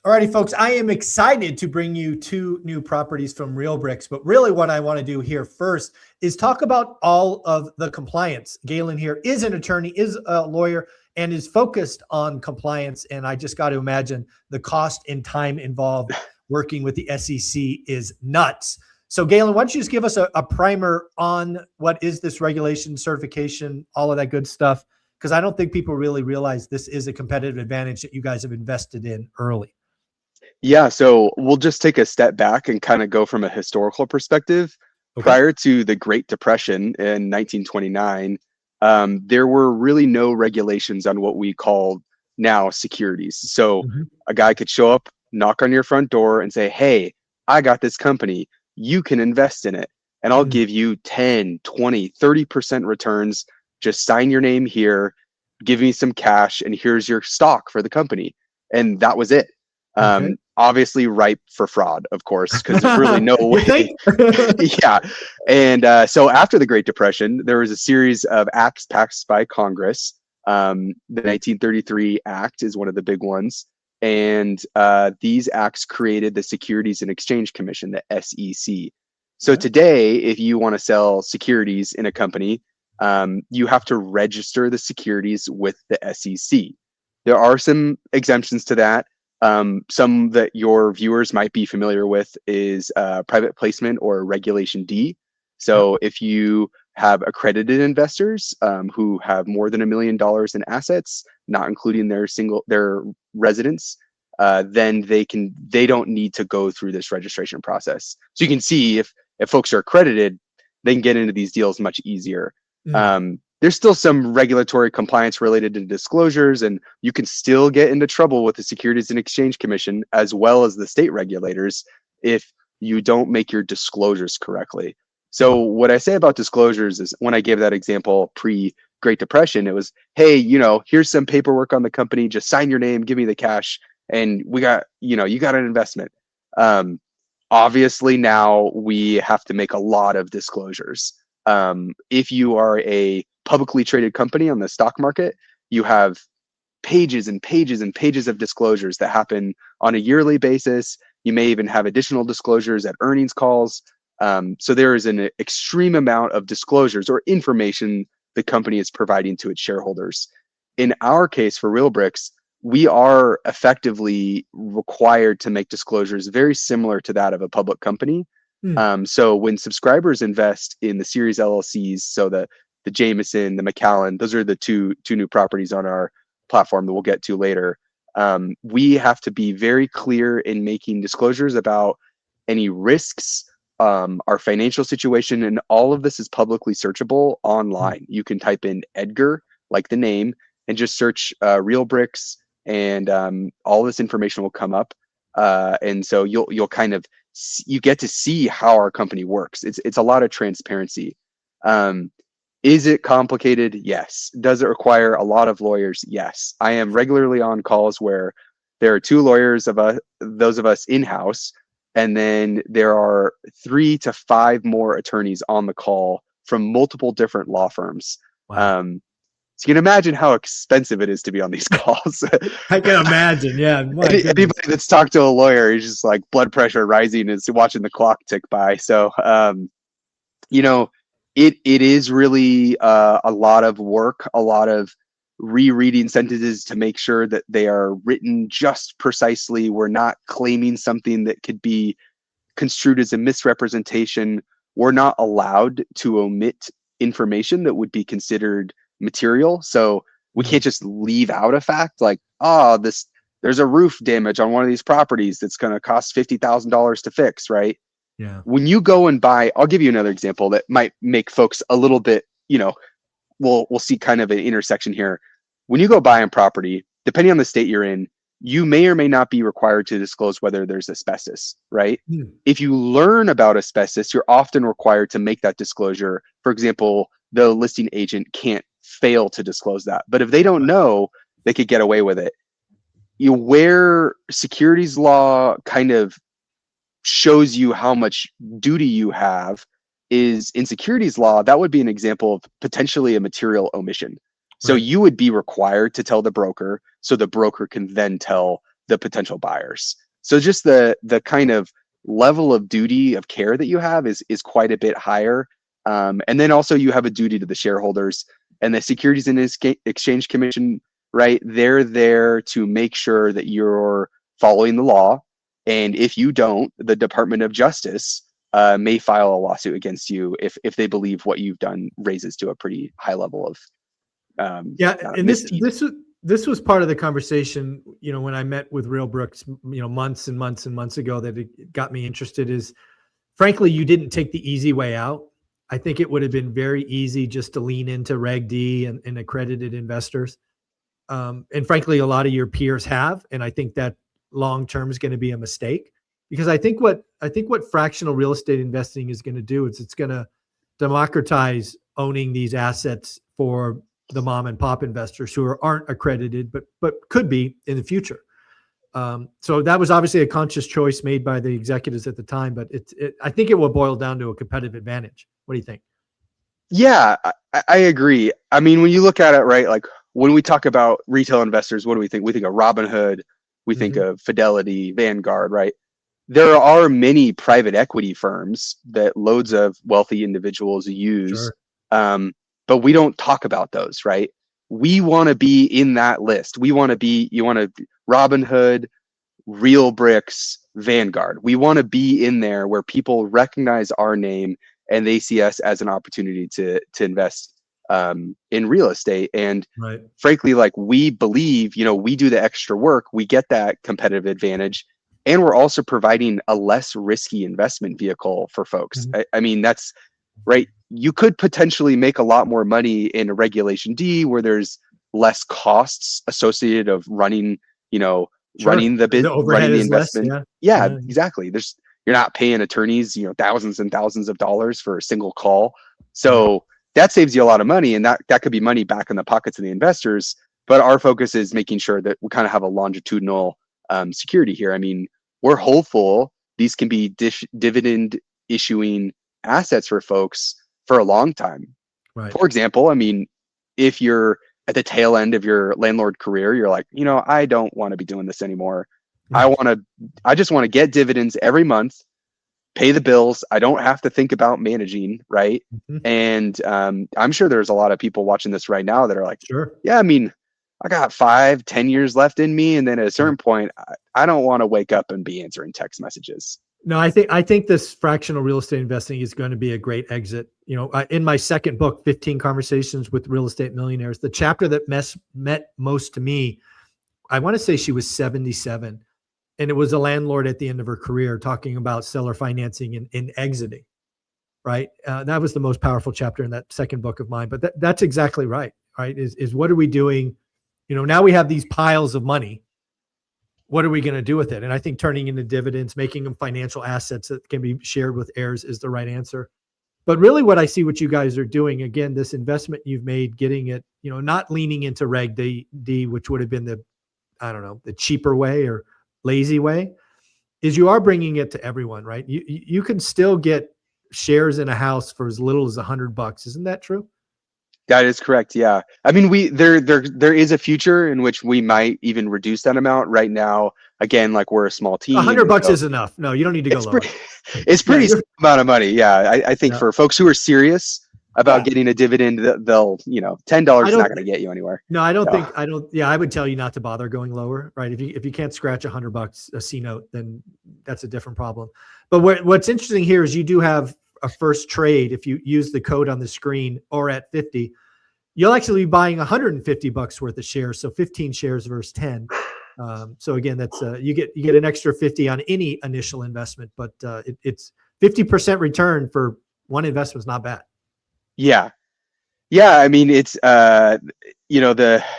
Alrighty, folks, I am excited to bring you two new properties from Realbricks, but really what I want to do here first is talk about all of the compliance. Galen here is an attorney, is a lawyer, and is focused on compliance. And I just got to imagine the cost and time involved working with the SEC is nuts. So Galen, why don't you just give us a primer on what is this regulation, certification, all of that good stuff? Because I don't think people really realize this is a competitive advantage that you guys have invested in early. Yeah, so we'll just take a step back and kind of go from a historical perspective. Okay. Prior to the Great Depression in 1929, there were really no regulations on what we call now securities. So a guy could show up, knock on your front door and say, hey, I got this company. You can invest in it. And I'll give you 10, 20, 30% returns. Just sign your name here, give me some cash, and here's your stock for the company. And that was it. Obviously ripe for fraud, of course, because there's really no way. Yeah. And so after the Great Depression, there was a series of acts passed by Congress. The 1933 Act is one of the big ones. And these acts created the Securities and Exchange Commission, the SEC. So today, if you want to sell securities in a company, you have to register the securities with the SEC. There are some exemptions to that. Some that your viewers might be familiar with is private placement or Regulation D. So if you have accredited investors who have more than $1 million in assets, not including their residents, then they don't need to go through this registration process. So you can see if folks are accredited, they can get into these deals much easier. There's still some regulatory compliance related to disclosures, and you can still get into trouble with the Securities and Exchange Commission as well as the state regulators if you don't make your disclosures correctly. So what I say about disclosures is, when I gave that example pre-Great Depression, it was, hey, here's some paperwork on the company, just sign your name, give me the cash, and we got, you got an investment. Obviously now we have to make a lot of disclosures. If you are a publicly traded company on the stock market, you have pages and pages and pages of disclosures that happen on a yearly basis. You may even have additional disclosures at earnings calls. So there is an extreme amount of disclosures or information the company is providing to its shareholders. In our case for Realbricks, we are effectively required to make disclosures very similar to that of a public company. So when subscribers invest in the series LLCs, so the Jameson, the McAllen, those are the two new properties on our platform that we'll get to later. We have to be very clear in making disclosures about any risks, our financial situation, and all of this is publicly searchable online. You can type in Edgar, like the name, and just search Realbricks, and all this information will come up. And so you'll kind of you get to see how our company works. It's a lot of transparency. Is it complicated? Yes. Does it require a lot of lawyers? Yes. I am regularly on calls where there are 2 lawyers those of us in-house, and then there are 3 to 5 more attorneys on the call from multiple different law firms. Wow. So you can imagine how expensive it is to be on these calls. I can imagine. Yeah. Anybody that's talked to a lawyer is just like blood pressure rising and watching the clock tick by. So, it is really a lot of work, a lot of rereading sentences to make sure that they are written just precisely. We're not claiming something that could be construed as a misrepresentation. We're not allowed to omit information that would be considered material. So we can't just leave out a fact like, there's a roof damage on one of these properties that's going to cost $50,000 to fix, right? Yeah. When you go and buy, I'll give you another example that might make folks a little bit, we'll see kind of an intersection here. When you go buy a property, depending on the state you're in, you may or may not be required to disclose whether there's asbestos, right? If you learn about asbestos, you're often required to make that disclosure. For example, the listing agent can't fail to disclose that. But if they don't know, they could get away with it. Where securities law kind of shows you how much duty you have is in securities law. That would be an example of potentially a material omission. So you would be required to tell the broker, so the broker can then tell the potential buyers. So just the kind of level of duty of care that you have is quite a bit higher. And then also you have a duty to the shareholders, and the Securities and Exchange Commission, right? They're there to make sure that you're following the law. And if you don't, the Department of Justice may file a lawsuit against you if they believe what you've done raises to a pretty high level of and this was part of the conversation, when I met with Realbricks, months and months and months ago, that it got me interested. Is frankly, you didn't take the easy way out. I think it would have been very easy just to lean into Reg D and accredited investors. And frankly, a lot of your peers have, and I think that long term is going to be a mistake, because I think what fractional real estate investing is going to do is it's going to democratize owning these assets for the mom and pop investors who aren't accredited, but could be in the future. So that was obviously a conscious choice made by the executives at the time, but I think it will boil down to a competitive advantage. What do you think? Yeah, I agree. I mean, when you look at it, right, like when we talk about retail investors, what do we think? We think of Robinhood, we think of Fidelity, Vanguard, right? There are many private equity firms that loads of wealthy individuals use, Sure. But we don't talk about those, right? We want to be in that list. You want to Robinhood, Realbricks, Vanguard. We want to be in there where people recognize our name and they see us as an opportunity to invest in real estate. And right. Frankly, like we believe, we do the extra work, we get that competitive advantage, and we're also providing a less risky investment vehicle for folks. I mean, that's right. You could potentially make a lot more money in a Regulation D where there's less costs associated of running, Sure. running the overhead is investment. less, Yeah, exactly. You're not paying attorneys, thousands and thousands of dollars for a single call. So that saves you a lot of money, and that could be money back in the pockets of the investors. But our focus is making sure that we kind of have a longitudinal security here. I mean, we're hopeful these can be dividend issuing assets for folks for a long time. Right. For example, I mean, if you're at the tail end of your landlord career, you're like, I don't want to be doing this anymore. I just want to get dividends every month, pay the bills. I don't have to think about managing, right? And I'm sure there's a lot of people watching this right now that are like, sure. Yeah, I mean, I got 5-10 years left in me. And then at a certain point, I don't want to wake up and be answering text messages. No, I think this fractional real estate investing is going to be a great exit. In my second book, 15 Conversations with Real Estate Millionaires, the chapter that met most to me, I want to say she was 77, and it was a landlord at the end of her career talking about seller financing and exiting. Right. That was the most powerful chapter in that second book of mine. But that's exactly right. Right. Is what are we doing? Now we have these piles of money. What are we going to do with it? And I think turning into dividends, making them financial assets that can be shared with heirs is the right answer. But really what I see what you guys are doing, again, this investment you've made, getting it, not leaning into Reg D, which would have been the cheaper way or lazy way, is you are bringing it to everyone, right? You can still get shares in a house for as little as $100. Isn't that true? That is correct. Yeah. I mean, there is a future in which we might even reduce that amount. Right now, again, like we're a small team. $100 is enough. No, you don't need to go lower. It's pretty small amount of money. Yeah. I think for folks who are serious about getting a dividend, they'll, $10 is not going to get you anywhere. No, I would tell you not to bother going lower, right? If you can't scratch $100 a C note, then that's a different problem. But what's interesting here is you do have a first trade. If you use the code on the screen or at 50, you'll actually be buying $150 worth of shares. So 15 shares versus 10. So again, that's you get an extra 50 on any initial investment, but it's 50% return for one investment is not bad. Yeah. Yeah. I mean, it's, the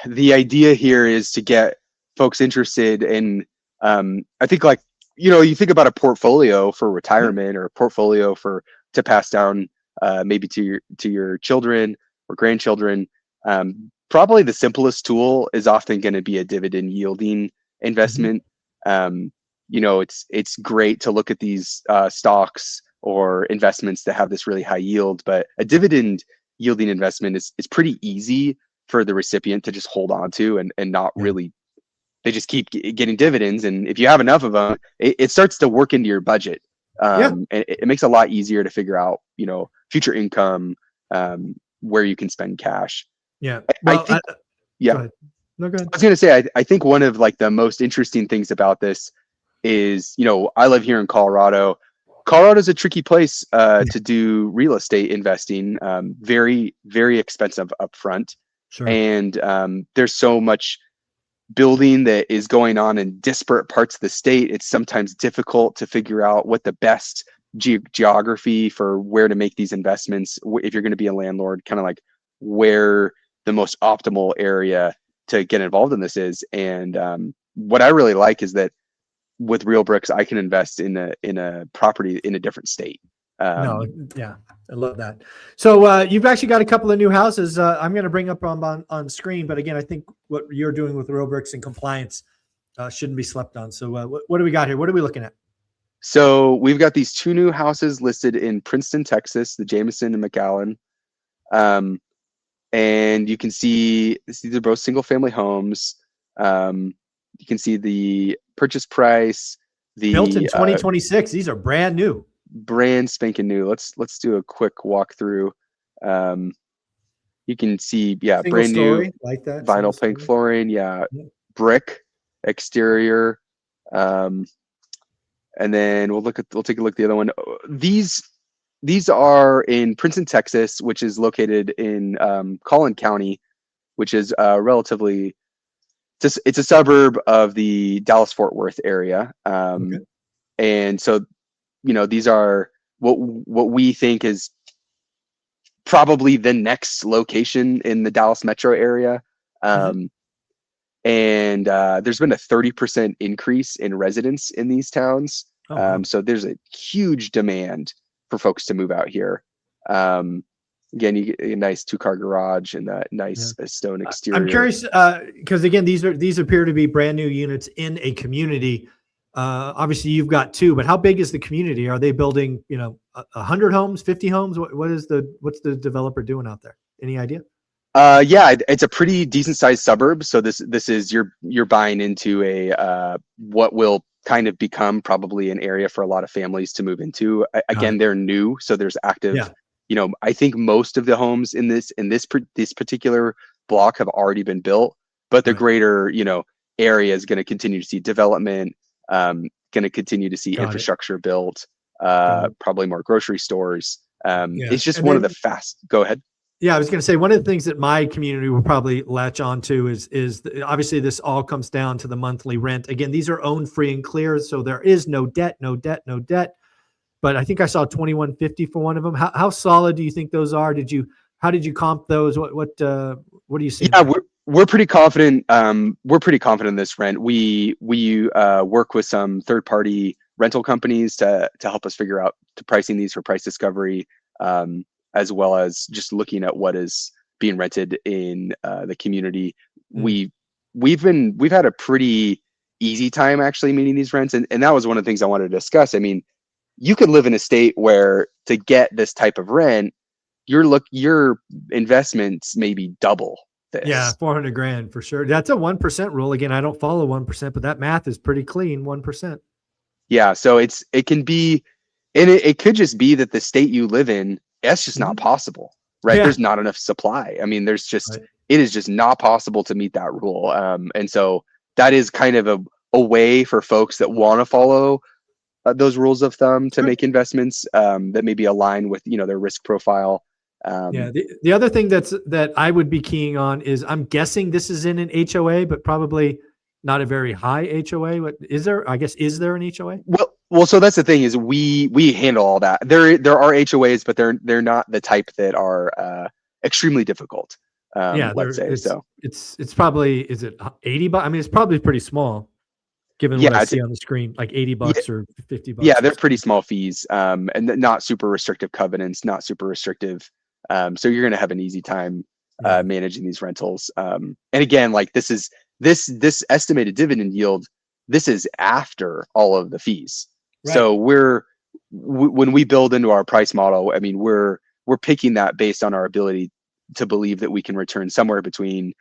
idea here is to get folks interested in, I think you think about a portfolio for retirement or a portfolio to pass down, maybe to your children or grandchildren. Probably the simplest tool is often going to be a dividend yielding investment. It's great to look at these stocks or investments that have this really high yield, but a dividend yielding investment is pretty easy for the recipient to just hold on to and not really they just keep getting dividends. And if you have enough of them, it starts to work into your budget. Yeah. And it makes it a lot easier to figure out, future income, where you can spend cash. Yeah. I Well, think, go yeah, ahead. No, go ahead. I was going to say, I think one of like the most interesting things about this is, I live here in Colorado. Colorado is a tricky place to do real estate investing. Very, very expensive upfront. Sure. And there's so much building that is going on in disparate parts of the state. It's sometimes difficult to figure out what the best geography for where to make these investments, if you're going to be a landlord, kind of like where the most optimal area to get involved in this is. And what I really like is that with Realbricks, I can invest in a property in a different state. No, yeah, I love that. So you've actually got a couple of new houses. I'm going to bring up on screen, but again, I think what you're doing with Realbricks and compliance shouldn't be slept on. So what do we got here? What are we looking at? So we've got these 2 new houses listed in Princeton, Texas, the Jameson and McAllen. And you can see these are both single family homes. You can see the purchase price, Built in 2026. These are brand new. Brand spanking new. Let's do a quick walkthrough. You can see, yeah, Single brand story, new, like that. vinyl plank flooring, brick exterior. And then we'll take a look at the other one. These are in Princeton, Texas, which is located in Collin County, which is relatively, it's a suburb of the Dallas-Fort Worth area. Okay. And so, these are what we think is probably the next location in the Dallas metro area. And there's been a 30% increase in residents in these towns. Oh, wow. So there's a huge demand for folks to move out here. Again, you get a nice 2-car garage and that nice stone exterior. I'm curious because again, these appear to be brand new units in a community. Obviously, you've got 2, but how big is the community? Are they building 100 homes, 50 homes? What's the developer doing out there? Any idea? Yeah, it's a pretty decent sized suburb. So this is you're buying into a what will kind of become probably an area for a lot of families to move into. Again, they're new, so there's active. I think most of the homes in this particular block have already been built, but the greater area is going to continue to see development. Going to continue to see infrastructure built. Probably more grocery stores. It's just one of the fast. Go ahead. Yeah, I was going to say one of the things that my community will probably latch on to is obviously this all comes down to the monthly rent. Again, these are owned free and clear, so there is no debt. But I think I saw $2,150 for one of them. How solid do you think those are? How did you comp those? What do you see? Yeah, we're pretty confident. We're pretty confident in this rent. We work with some third-party rental companies to help us figure out the pricing these for price discovery. As well as just looking at what is being rented in the community. We've had a pretty easy time actually meeting these rents. And that was one of the things I wanted to discuss. I mean, you could live in a state where to get this type of rent, your investments maybe double this. Yeah, $400,000 for sure. That's a 1% rule. Again, I don't follow 1%, but that math is pretty clean, 1%. Yeah, so it can be, and it could just be that the state you live in, that's just not possible, right? There's not enough supply. I mean, it is just not possible to meet that rule. And so that is kind of a way for folks that want to follow those rules of thumb to make investments that maybe align with, their risk profile. The other thing that I would be keying on is I'm guessing this is in an HOA, but probably not a very high HOA. What is there? I guess, is there an HOA? Well, so that's the thing is we handle all that. There are HOAs, but they're not the type that are extremely difficult. Let's say so. It's probably, is it $80? I mean, it's probably pretty small, given what I see on the screen, like $80 or $50. Yeah, they're pretty small fees, and not super restrictive covenants, not super restrictive. So you're going to have an easy time managing these rentals. And again, like this estimated dividend yield, this is after all of the fees. Right. So when we build into our price model, I mean, we're picking that based on our ability to believe that we can return somewhere between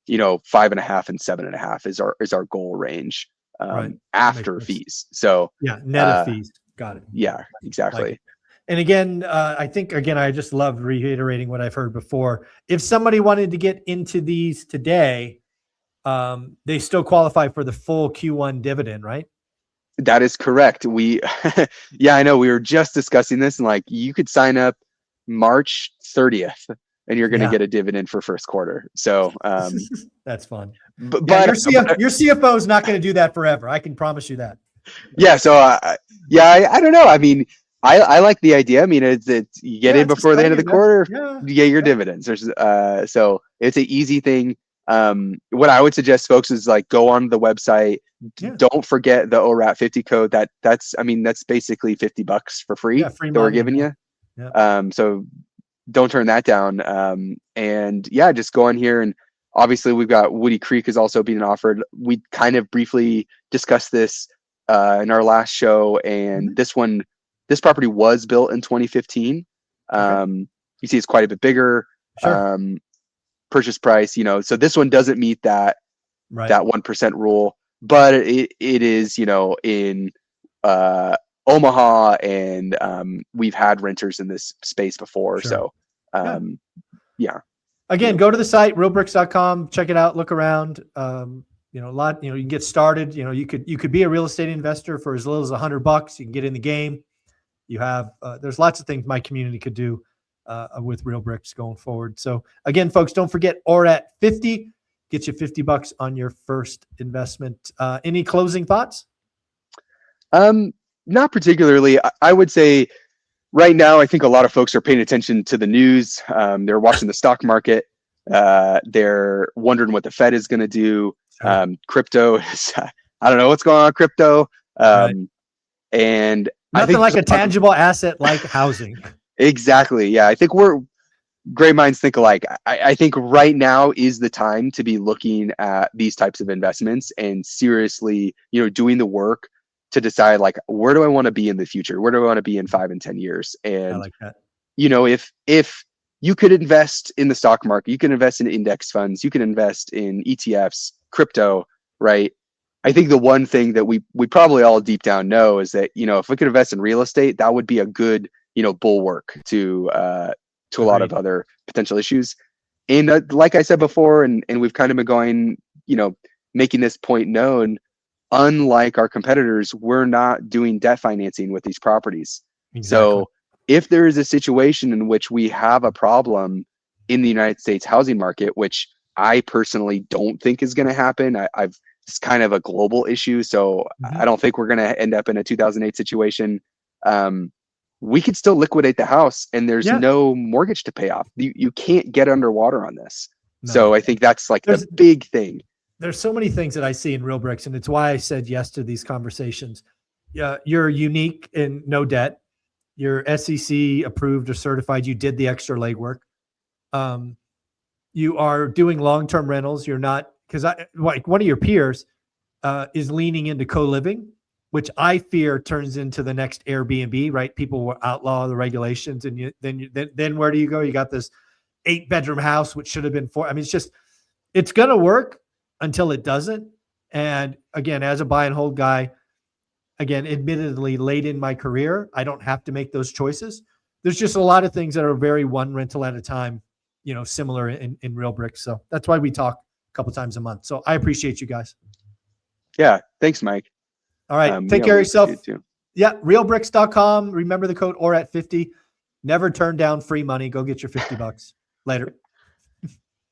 5.5 and 7.5 is our goal range, Right. after fees. So yeah, net of fees. Got it. yeah, exactly. Like, and again, I think, I just love reiterating what I've heard before. If somebody wanted to get into these today, they still qualify for the full Q1 dividend, right? That is correct. Yeah, I know. We were just discussing this, and like, you could sign up March 30th, and you're going to Yeah. get a dividend for first quarter. So that's fun. but Your CFO is not going to do that forever. I can promise you that. yeah. So I don't know. I mean, I like the idea. I mean, it's you get in before the end of the quarter, you get your dividends. There's so it's an easy thing. What I would suggest, folks, is like, go on the website. Don't forget the ORAT 50 code. That's basically $50 for free that we're giving you. So don't turn that down. And yeah, just go on here, and obviously we've got Woody Creek is also being offered. We kind of briefly discussed this in our last show, and this property was built in 2015. You see it's quite a bit bigger. Purchase price, so this one doesn't meet that 1% rule, but it is, in Omaha, and we've had renters in this space before. So yeah. Again, go to the site, realbricks.com, check it out, look around. You can get started. You could be a real estate investor for as little as $100. You can get in the game. You have there's lots of things my community could do with Realbricks going forward. So again, folks, don't forget ORAT 50 gets you $50 on your first investment. Any closing thoughts? Not particularly. I would say right now, I think a lot of folks are paying attention to the news. They're watching the stock market. They're wondering what the Fed is going to do. Crypto is, I don't know what's going on with crypto. And nothing like a tangible asset like housing. Exactly. Yeah. I think great minds think alike. I think right now is the time to be looking at these types of investments and seriously, doing the work to decide, like, where do I want to be in the future? Where do I want to be in 5 and 10 years? And, I like that. If you could invest in the stock market, you can invest in index funds, you can invest in ETFs, crypto, right? I think the one thing that we probably all deep down know is that, if we could invest in real estate, that would be a good, bulwark to a lot of other potential issues. And like I said before, and we've kind of been going, making this point known, unlike our competitors, we're not doing debt financing with these properties. So if there is a situation in which we have a problem in the United States housing market, which I personally don't think is going to happen, it's kind of a global issue. So I don't think we're going to end up in a 2008 situation. We could still liquidate the house, and there's no mortgage to pay off. You can't get underwater on this. No. So I think that's like the big thing. There's so many things that I see in Realbricks, and it's why I said yes to these conversations. Yeah, you're unique in no debt. You're SEC approved or certified. You did the extra legwork. You are doing long-term rentals. You're not, because like one of your peers is leaning into co-living, which I fear turns into the next Airbnb, right? People will outlaw the regulations, and then where do you go? You got this 8-bedroom house, which should have been 4. I mean, it's going to work until it doesn't. And again, as a buy and hold guy, again, admittedly late in my career, I don't have to make those choices. There's just a lot of things that are very one rental at a time, similar in Realbricks. So that's why we talk a couple times a month. So I appreciate you guys. Yeah. Thanks, Mike. All right. Take care of yourself. Yeah. Realbricks.com. Remember the code ORAT50. Never turn down free money. Go get your $50. Later.